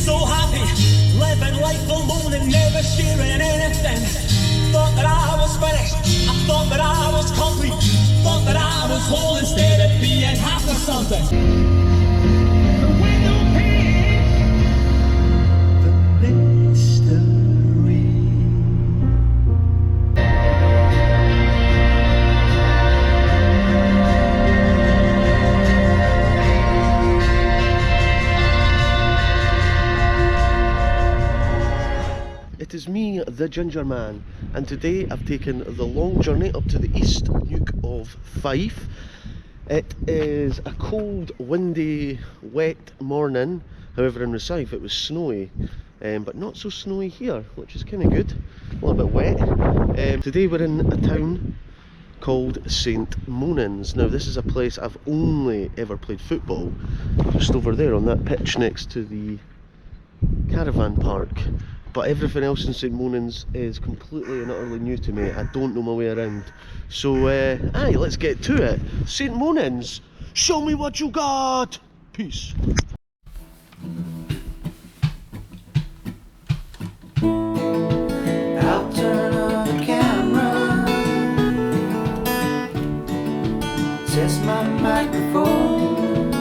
so happy, living life alone and never sharing anything. Thought that I was finished, I thought that I was complete, thought that I was whole instead of being half of something. The window pane, the mystery. It is me, the Gingerman, and today I've taken the long journey up to the East Neuk of Fife. It is a cold, windy, wet morning. However, in Rosyth it was snowy, but not so snowy here, which is kind of good. A little bit wet. Today we're in a town called St Monans. Now this is a place I've only ever played football, just over there on that pitch next to the caravan park. But everything else in St Monans is completely and utterly new to me. I don't know my way around. So, aye, let's get to it. St Monans, show me what you got! Peace. I'll turn on the camera, test my microphone,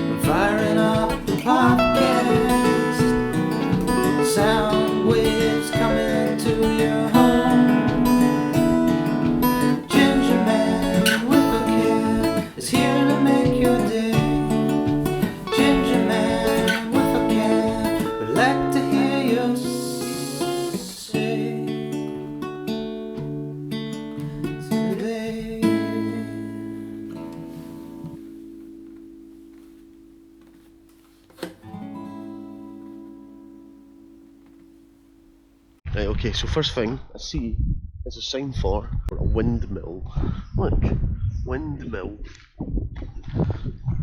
I'm firing up the podcast. Sound waves coming to your home. Gingerman with a cam is here to make your day. Gingerman with a cam would like to hear you say today. Right, okay, so first thing I see is a sign for a windmill. Look, windmill.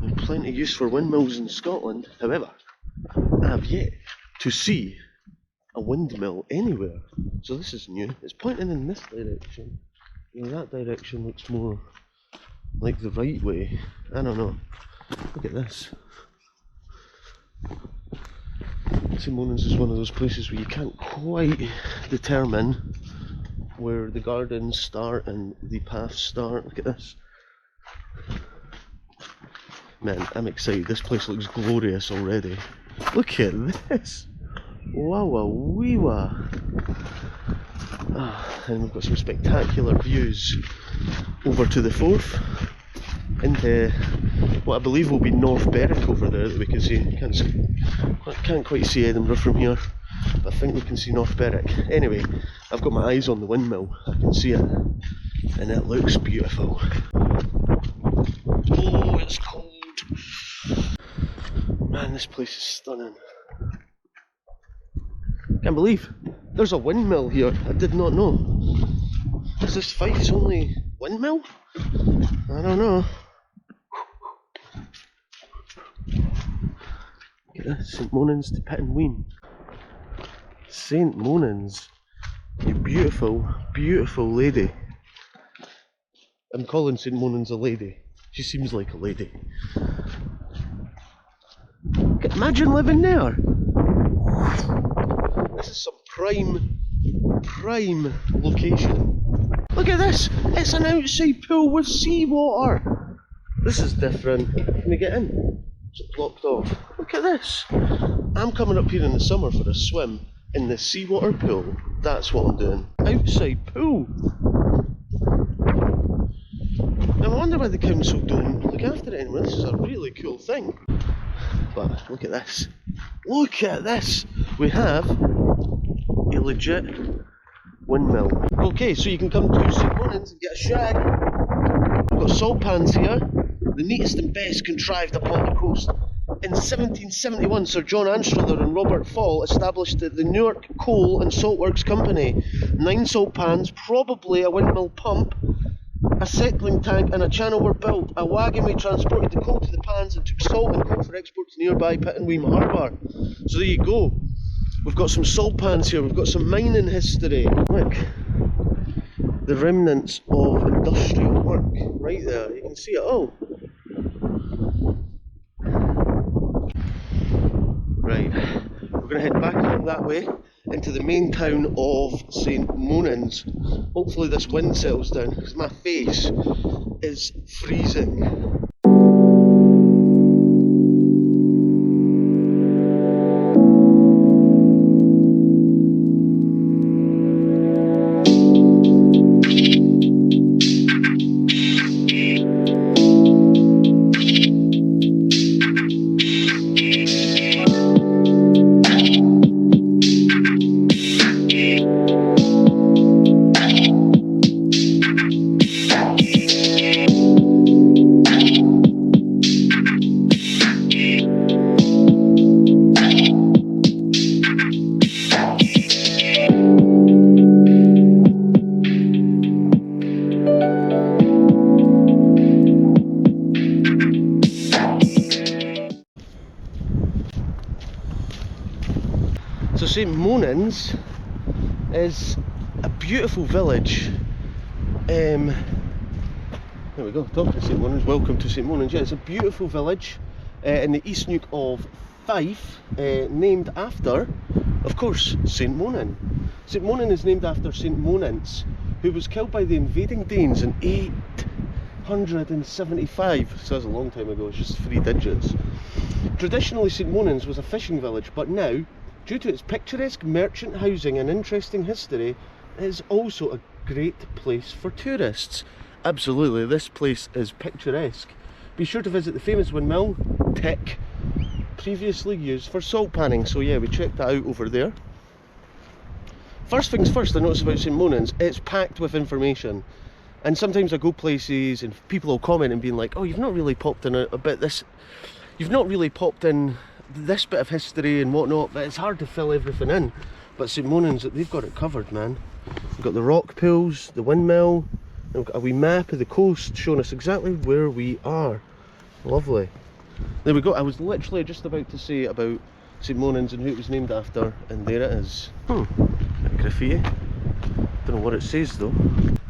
There's plenty of use for windmills in Scotland. However, I have yet to see a windmill anywhere. So this is new. It's pointing in this direction. And that direction looks more like the right way. I don't know. Look at this. St Monans is one of those places where you can't quite determine where the gardens start and the paths start. Look at this. Man, I'm excited. This place looks glorious already. Look at this. Wow, wow, wee wah. And we've got some spectacular views over to the Forth into what I believe will be North Berwick over there that we can see. Can't quite see Edinburgh from here, but I think we can see North Berwick. Anyway, I've got my eyes on the windmill. I can see it, and it looks beautiful. Oh, it's cold. Man, this place is stunning. Can't believe there's a windmill here. I did not know. Is this Fife's only windmill? I don't know. St Monans to Pittenweem. St Monans, you beautiful, beautiful lady. I'm calling St Monans a lady. She seems like a lady. Imagine living there. This is some prime location. Look at this. It's an outside pool with seawater. This is different. Can we get in? It's blocked off. Look at this. I'm coming up here in the summer for a swim in the seawater pool. That's what I'm doing. Outside pool. Now I wonder why the council don't look after it anymore. This is a really cool thing. But look at this. Look at this. We have a legit windmill. Okay, so you can come to St Monans and get a shag. We've got salt pans here. The neatest and best contrived upon the coast. In 1771, Sir John Anstruther and Robert Fall established the Newark Coal and Salt Works Company. 9 salt pans, probably a windmill pump, a settling tank and a channel were built. A wagonway transported the coal to the pans and took salt and coal for export to nearby Pittenweem Harbour. So there you go. We've got some salt pans here, we've got some mining history. Look, the remnants of industrial work right there, you can see it all. that way into the main town of St Monans. Hopefully this wind settles down because my face is freezing. So St Monans is a beautiful village. There we go, talking to St Monans, welcome to St Monans. Yeah, it's a beautiful village in the East Neuk of Fife, named after, of course, St Monan. St Monan is named after St Monans, who was killed by the invading Danes in 875, so that's a long time ago, it's just 3 digits. Traditionally St Monans was a fishing village, but now, due to its picturesque merchant housing and interesting history, it is also a great place for tourists. Absolutely, this place is picturesque. Be sure to visit the famous windmill, tick, previously used for salt panning. So yeah, we checked that out over there. First things first, I noticed about St Monans, it's packed with information. And sometimes I go places and people will comment and being like, oh, you've not really popped in a bit this, you've not really popped in this bit of history and whatnot, but it's hard to fill everything in. But St Monans, they've got it covered, man. We've got the rock pools, the windmill, and we've got a wee map of the coast showing us exactly where we are. Lovely. There we go, I was literally just about to say about St Monans and who it was named after, and there it is. Graffiti. Don't know what it says though.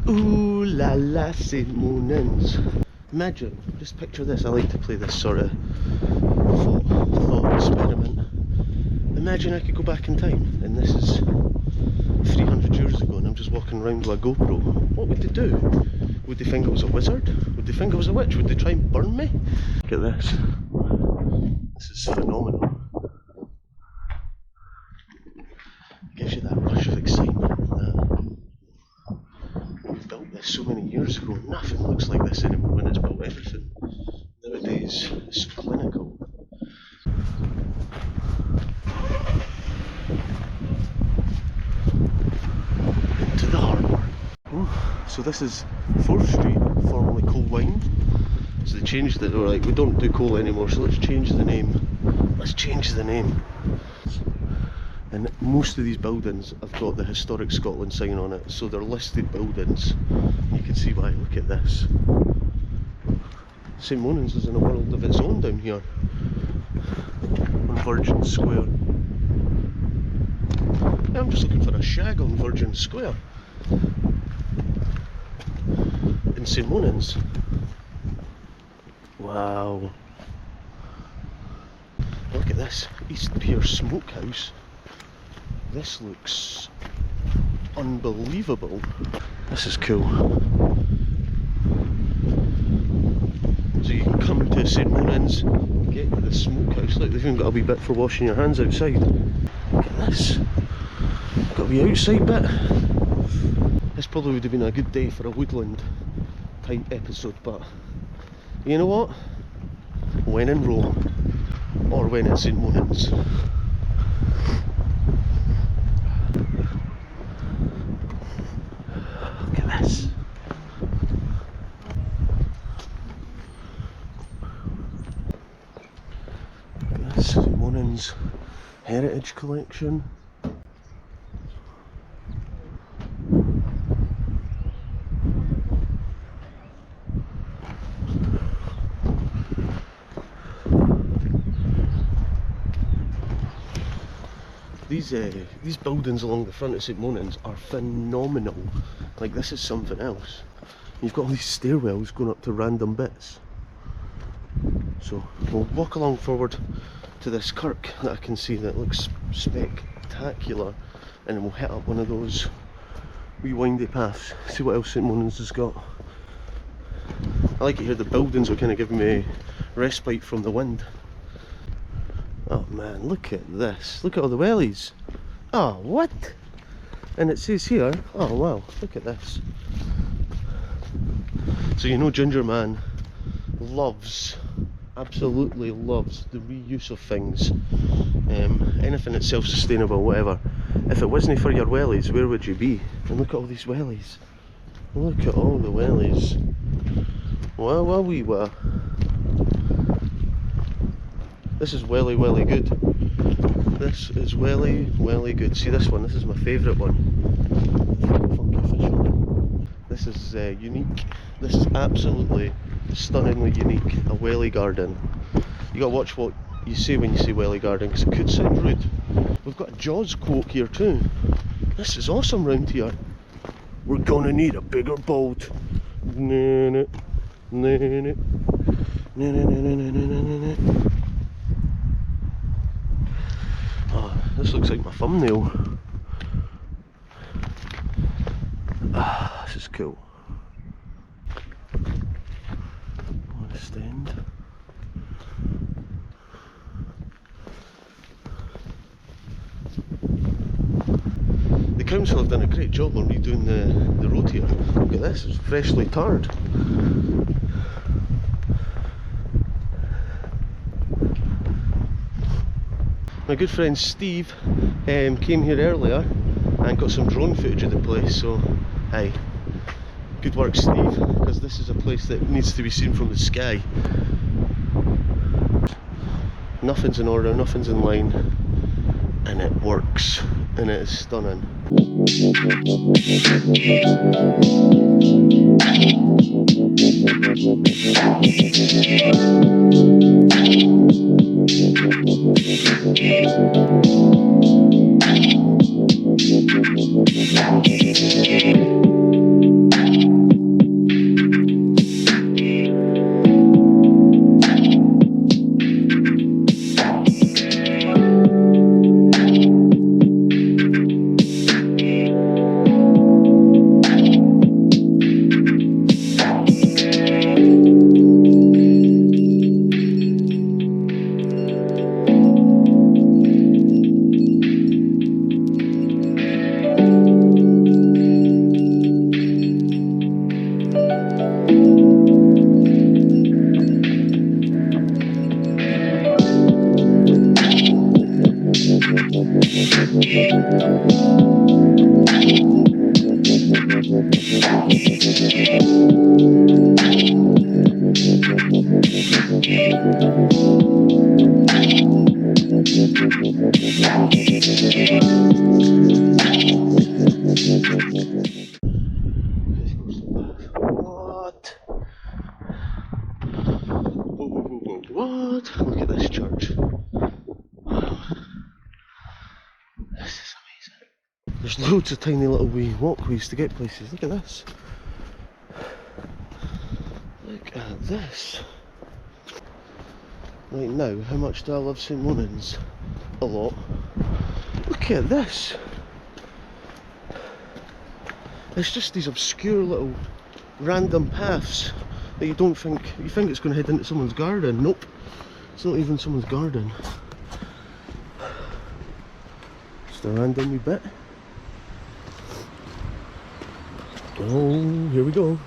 Ooh la la, St Monans. Imagine, just picture this, I like to play this sort of thought experiment. Imagine I could go back in time and this is 300 years ago and I'm just walking around with a GoPro. What would they do? Would they think I was a wizard? Would they think I was a witch? Would they try and burn me? Look at this. This is phenomenal. Gives you that rush of excitement. We built this so many years ago, nothing looks like this anymore when it's built. Everything nowadays is so clinical. Into the harbour. So this is 4th Street, formerly Coal Wine. So they changed it, they were like, we don't do coal anymore, so let's change the name. Let's change the name. And most of these buildings have got the Historic Scotland sign on it, so they're listed buildings. You can see why, look at this. St Monans is in a world of its own down here, on Virgin Square. Yeah, I'm just looking for a shag on Virgin Square. In St Monans. Wow. Look at this, East Pier Smokehouse. This looks unbelievable. This is cool. So you can come to St Monans, get to the smokehouse. Look, they've even got a wee bit for washing your hands outside. Look at this. Got a wee outside bit. This probably would have been a good day for a woodland type episode, but you know what? When in Rome, or when in St Monans. Look at this. Look at this, St Monans Heritage Collection. These buildings along the front of St Monans are phenomenal. Like, this is something else. You've got all these stairwells going up to random bits. So we'll walk along forward to this kirk that I can see that looks spectacular. spectacular, and then we'll hit up one of those wee windy paths, see what else St Monans has got. I like it here, the buildings are kind of giving me respite from the wind. Oh man, look at this, look at all the wellies. Oh, what? And it says here, oh wow, look at this. So you know Gingerman loves, absolutely loves the reuse of things. Anything that's self-sustainable, whatever. If it wasn't for your wellies, where would you be? And look at all these wellies. Look at all the wellies. Wow, wee wah. This is welly good. This is welly good. See this one, this is my favourite one. Funky fish on it. This is unique. This is absolutely stunningly unique. A welly garden. You gotta watch what you say when you say welly garden, because it could sound rude. We've got a Jaws quote here too. This is awesome round here. We're gonna need a bigger boat. Oh, this looks like my thumbnail. Ah, this is cool. Honest end. The council have done a great job on redoing the road here. Look at this, it's freshly tarred. My good friend Steve came here earlier and got some drone footage of the place, so hey, good work Steve, because this is a place that needs to be seen from the sky. Nothing's in order, nothing's in line, and it works, and it is stunning. What? Look at this church. Wow. This is amazing. There's loads of tiny little wee walkways to get places. Look at this. Look at this. Right now, how much do I love St Monans? A lot. Look at this. It's just these obscure little random paths that you don't think, you think it's going to head into someone's garden. Nope, it's not even someone's garden. Just a random wee bit. Oh, here we go.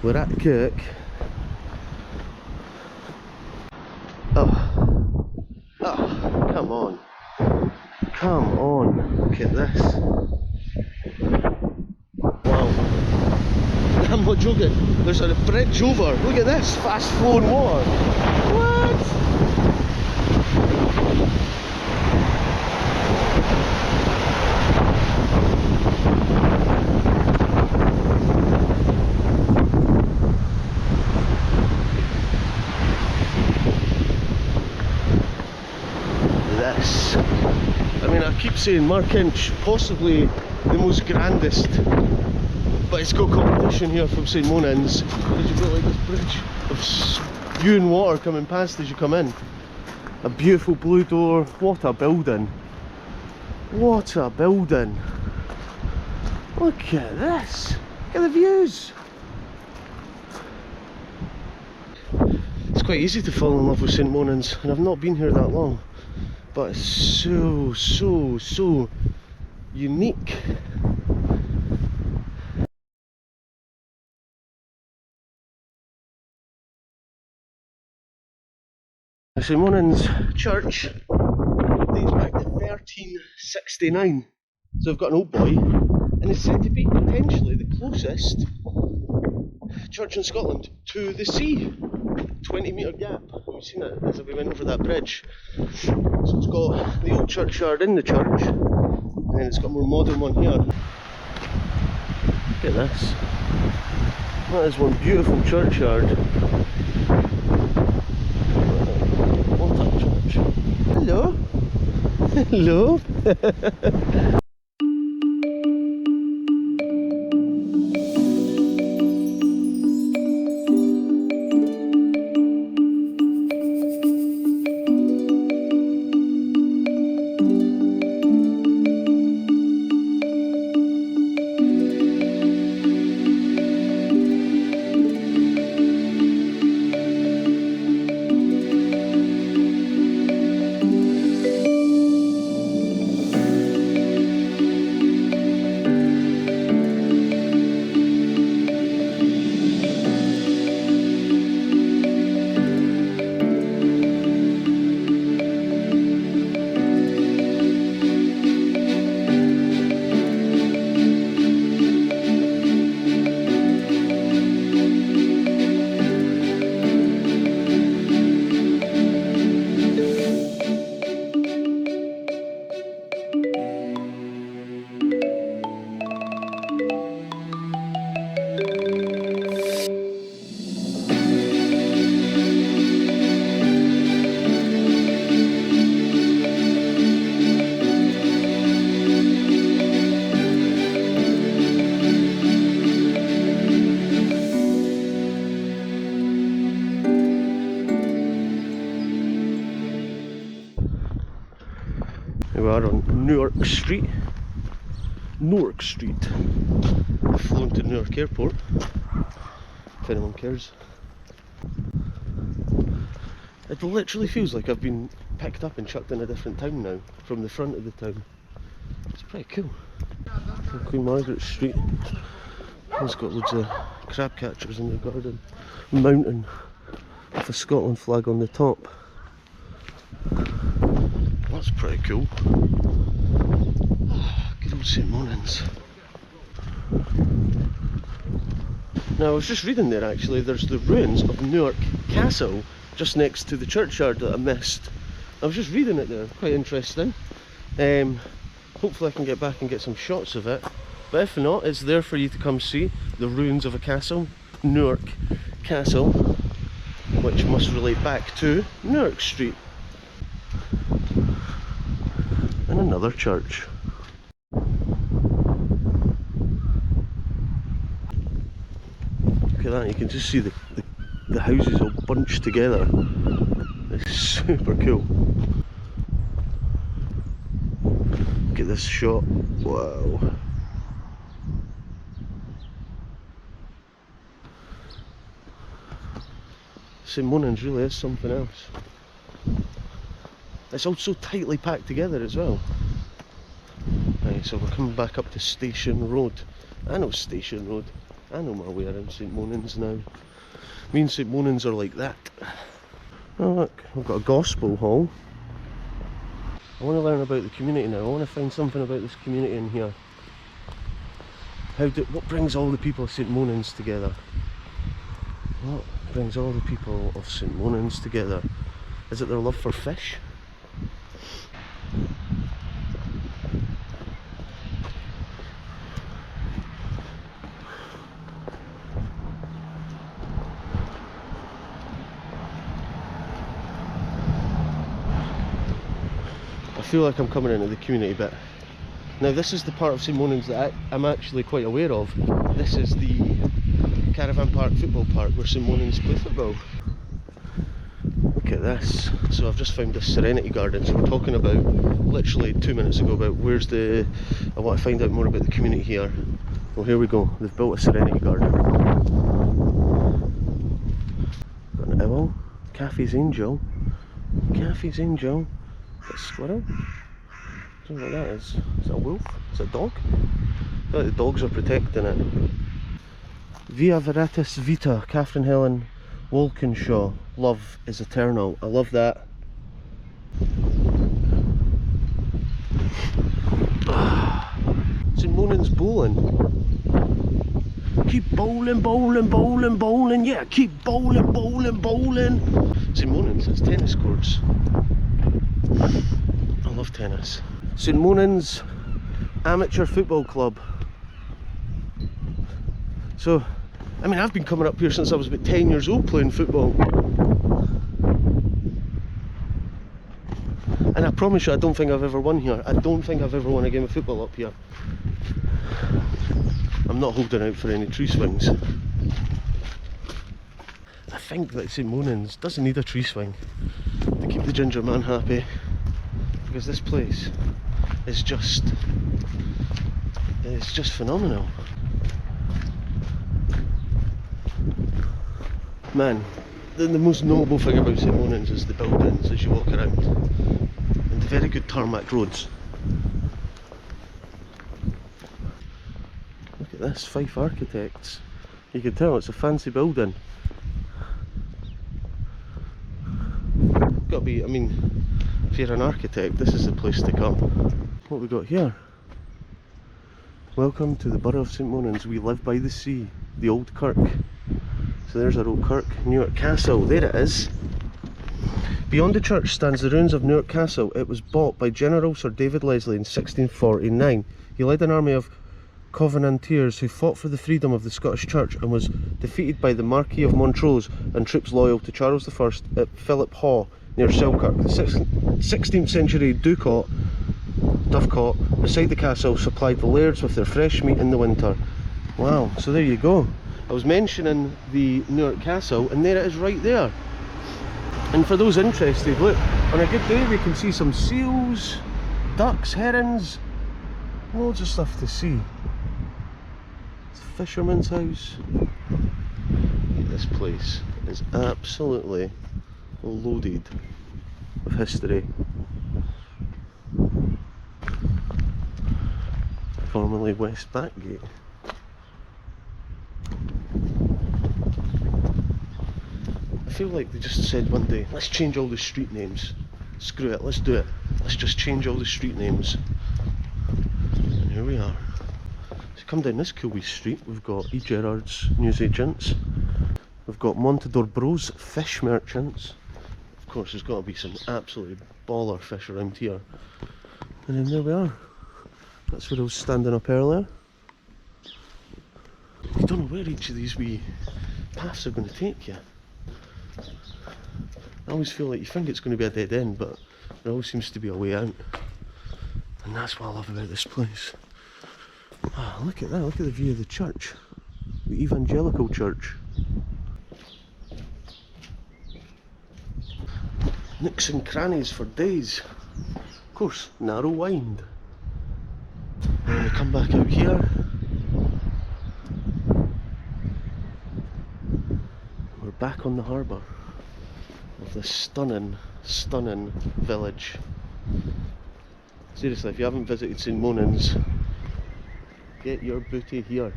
We're at the kirk. Oh, come on. Come on, look at this. Wow. I'm not joking. There's a bridge over. Look at this, fast flowing water. What? This. I mean, I keep saying Mark Inch, possibly the most grandest, but it's got competition here from St Monans. Did you feel like this bridge of spewing water coming past as you come in? A beautiful blue door. What a building. What a building. Look at this. Look at the views. It's quite easy to fall in love with St Monans, and I've not been here that long, but it's so unique. The St Monans Church dates back to 1369, so I've got an old boy, and it's said to be potentially the closest church in Scotland to the sea. 20-metre gap. We've seen it as we went over that bridge. So it's got the old churchyard in the church, and then it's got a more modern one here. Look at this. That is one beautiful churchyard. What a church. Hello. Hello. Here we are on Newark Street. Newark Street. I've flown to Newark Airport, if anyone cares. It literally feels like I've been picked up and chucked in a different town now, from the front of the town. It's pretty cool. On Queen Margaret Street. It's got loads of crab catchers in the garden. Mountain with a Scotland flag on the top. That's pretty cool. Good old St Monans. Now I was just reading there actually, there's the ruins of Newark Castle just next to the churchyard that I missed. I was just reading it there, quite interesting. Hopefully I can get back and get some shots of it. But if not, it's there for you to come see, the ruins of a castle, Newark Castle, which must relate back to Newark Street. And another church. Look at that, you can just see the houses all bunched together. It's super cool. Look at this shot, wow. St Monans really is something else. It's all so tightly packed together as well. Right, so we're coming back up to Station Road. I know Station Road. I know my way around St Monans now. Me and St Monans are like that. Oh look, we've got a gospel hall. I want to learn about the community now. I want to find something about this community in here. What brings all the people of St Monans together? What brings all the people of St Monans together? Is it their love for fish? I feel like I'm coming into the community bit. Now this is the part of St Monans that I'm actually quite aware of. This is the Caravan Park football park where St Monans play football. Look Look at this. So I've just found this Serenity Garden. So we're talking about, literally 2 minutes ago, about where's the... I want to find out more about the community here. Well, here we go. They've built a Serenity Garden. Got an owl. Caffey's Angel. Caffey's Angel. A squirrel. I don't know what that is. Is that a wolf? Is it a dog? I feel like the dogs are protecting it. Via Veritas Vita, Catherine Helen Walkinshaw. Love is eternal. I love that. St Monans bowling. Keep bowling, bowling, bowling, bowling. Yeah, keep bowling, bowling, bowling. St Monans, it's tennis courts. I love tennis. St Monans Amateur Football Club. So, I mean, I've been coming up here since I was about 10 years old playing football. And I promise you, I don't think I've ever won here. I don't think I've ever won a game of football up here. I'm not holding out for any tree swings. I think that St Monans doesn't need a tree swing to keep the Gingerman happy, because this place is just, it's just phenomenal. Man, the most notable thing about St Monans is the buildings as you walk around, and the very good tarmac roads. Look at this, Fife Architects. You can tell it's a fancy building. Gotta be, I mean, if you're an architect, this is the place to come. What we got here? Welcome to the borough of St Monans. We live by the sea, the old kirk. So there's our old kirk, Newark Castle, there it is. Beyond the church stands the ruins of Newark Castle. It was bought by General Sir David Leslie in 1649. He led an army of Covenanters who fought for the freedom of the Scottish Church and was defeated by the Marquis of Montrose and troops loyal to Charles I at Philip Haugh near Selkirk. The 16th century Dovecot beside the castle supplied the lairds with their fresh meat in the winter. Wow, so there you go. I was mentioning the Newark Castle, and there it is right there. And for those interested, look, on a good day we can see some seals, ducks, herons, loads of stuff to see. It's a fisherman's house. This place is absolutely loaded with history. Formerly West Backgate. I feel like they just said one day, let's change all the street names. Screw it, let's do it. Let's just change all the street names. And here we are. So come down this cool wee street, we've got E. Gerard's newsagents. We've got Montador Bros fish merchants. Of course there's got to be some absolutely baller fish around here. And then there we are. That's where I was standing up earlier. You don't know where each of these wee paths are going to take you. I always feel like you think it's going to be a dead end, but there always seems to be a way out. And that's what I love about this place. Ah, look at that, look at the view of the church. The evangelical church. Nooks and crannies for days. Of course, narrow wind. And then we come back out here. We're back on the harbour of this stunning, stunning village. Seriously, if you haven't visited St Monans, get your booty here.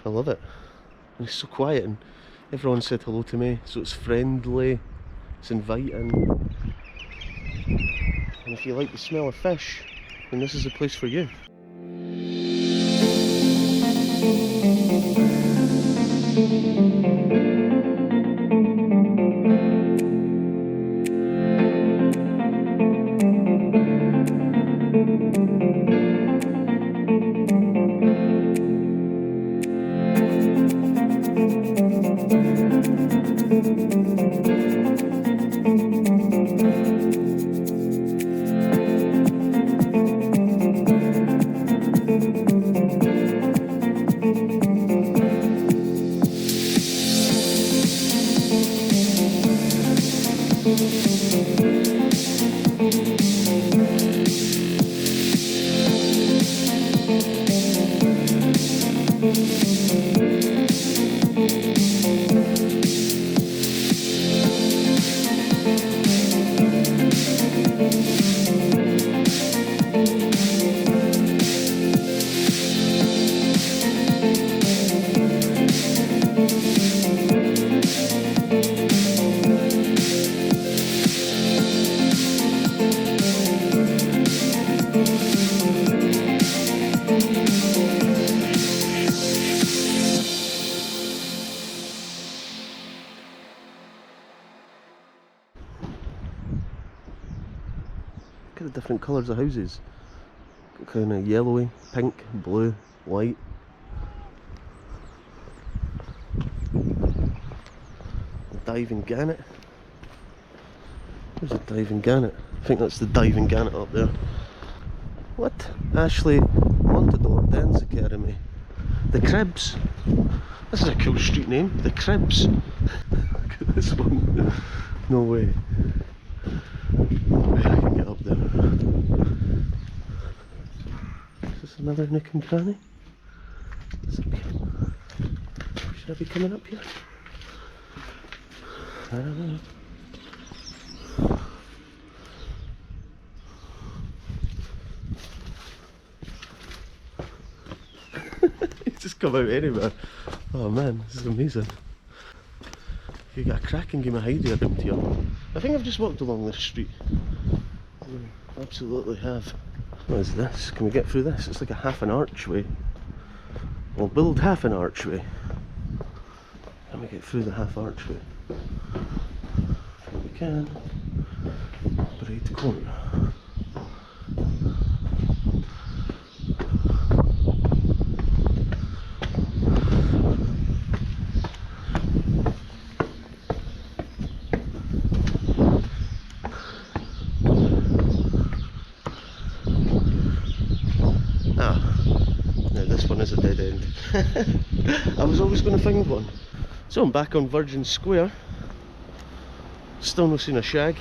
I love it. And it's so quiet, and everyone said hello to me, so it's friendly, it's inviting. And if you like the smell of fish, then this is the place for you. Look at the different colours of houses. Kind of yellowy, pink, blue, white. Diving gannet. Where's the diving gannet? I think that's the diving gannet up there. What? Ashley Montador Dance Academy. The Cribs. This is a cool street name. The Cribs. Look at this one. No way. I can get up there. Is this another nook and cranny? Should I be coming up here? I don't know. It's just come out anywhere. Oh man, this is amazing. You got a cracking game of hide here around here. I think I've just walked along this street. Absolutely have. What is this? Can we get through this? It's like a half an archway. We'll build half an archway. Can we get through the half archway? I think we can. Right corner. Is a dead end. I was always going to find one. So I'm back on Virgin Square. Still not seen a shag.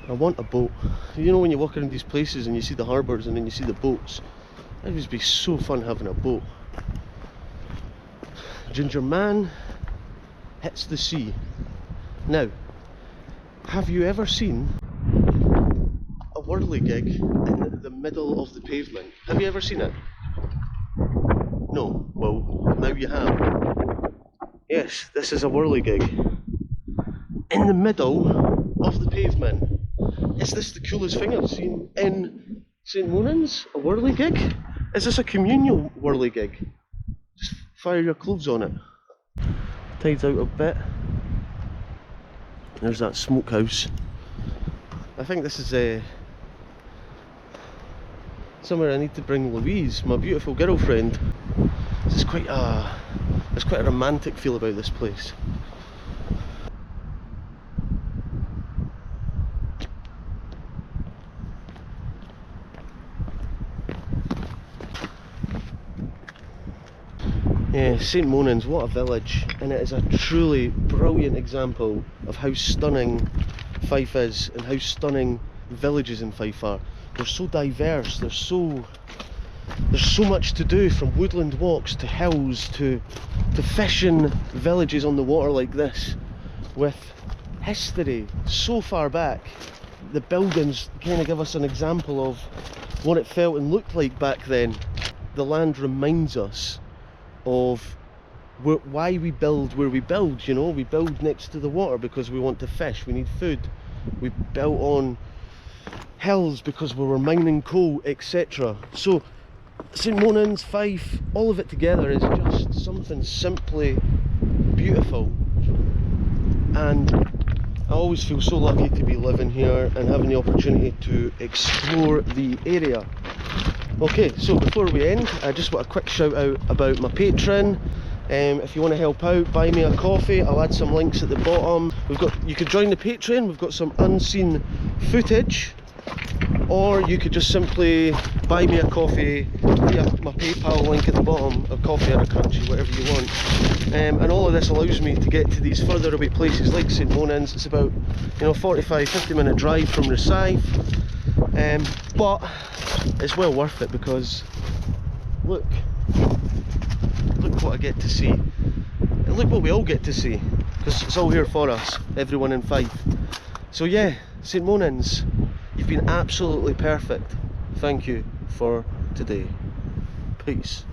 I want a boat. You know when you walk around these places and you see the harbours and then you see the boats, it would be so fun having a boat. Gingerman hits the sea. Now, have you ever seen a whirligig in the middle of the pavement? Have you ever seen it? No? Well, now you have. Yes, this is a whirligig in the middle of the pavement. Is this the coolest thing I've seen in St Monans? A whirligig? Is this a communal whirligig? Just fire your clothes on it. Tide's out a bit. There's that smokehouse. I think this is somewhere I need to bring Louise, my beautiful girlfriend. There's quite a romantic feel about this place. Yeah, St Monans, what a village, and it is a truly brilliant example of how stunning Fife is and how stunning villages in Fife are. They're so diverse, there's so much to do, from woodland walks to hills to fishing villages on the water like this, with history so far back. The buildings kind of give us an example of what it felt and looked like back then. The land reminds us of why we build where we build. You know, we build next to the water because we want to fish, we need food. We built on hills because we were mining coal, etc. So St Monans, Fife, all of it together is just something simply beautiful, and I always feel so lucky to be living here and having the opportunity to explore the area. Okay, so before we end, I just want a quick shout out about my Patreon. If you want to help out, buy me a coffee. I'll add some links at the bottom. You could join the Patreon. We've got some unseen footage or you could just simply buy me a coffee via my PayPal link at the bottom, a coffee or a crunchy, whatever you want. And all of this allows me to get to these further away places like St Monans. It's about 45-50 minute drive from Rosyth, but it's well worth it because look what I get to see, and look what we all get to see, because it's all here for us, everyone in Fife. So yeah, St Monans, you've been absolutely perfect. Thank you for today. Peace.